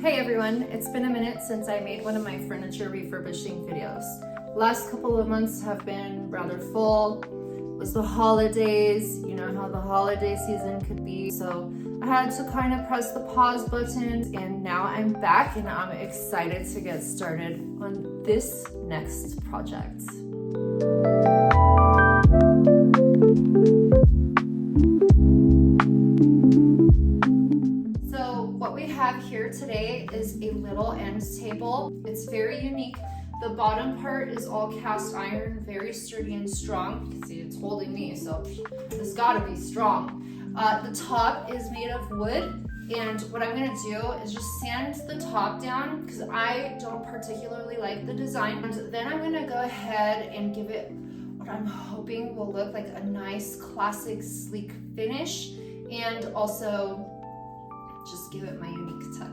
Hey everyone, it's been a minute since I made one of my furniture refurbishing videos. Last couple of months have been rather full. It was the holidays, you know how the holiday season could be. So I had to kind of press the pause button, and now I'm back and I'm excited to get started on this next project. What we have here today is a little end table. It's very unique. The bottom part is all cast iron, very sturdy and strong. You can see it's holding me, so it's gotta be strong. The top is made of wood, and what I'm gonna do is just sand the top down because I don't particularly like the design. And then I'm gonna go ahead and give it what I'm hoping will look like a nice, classic, sleek finish, and also just give it my unique touch.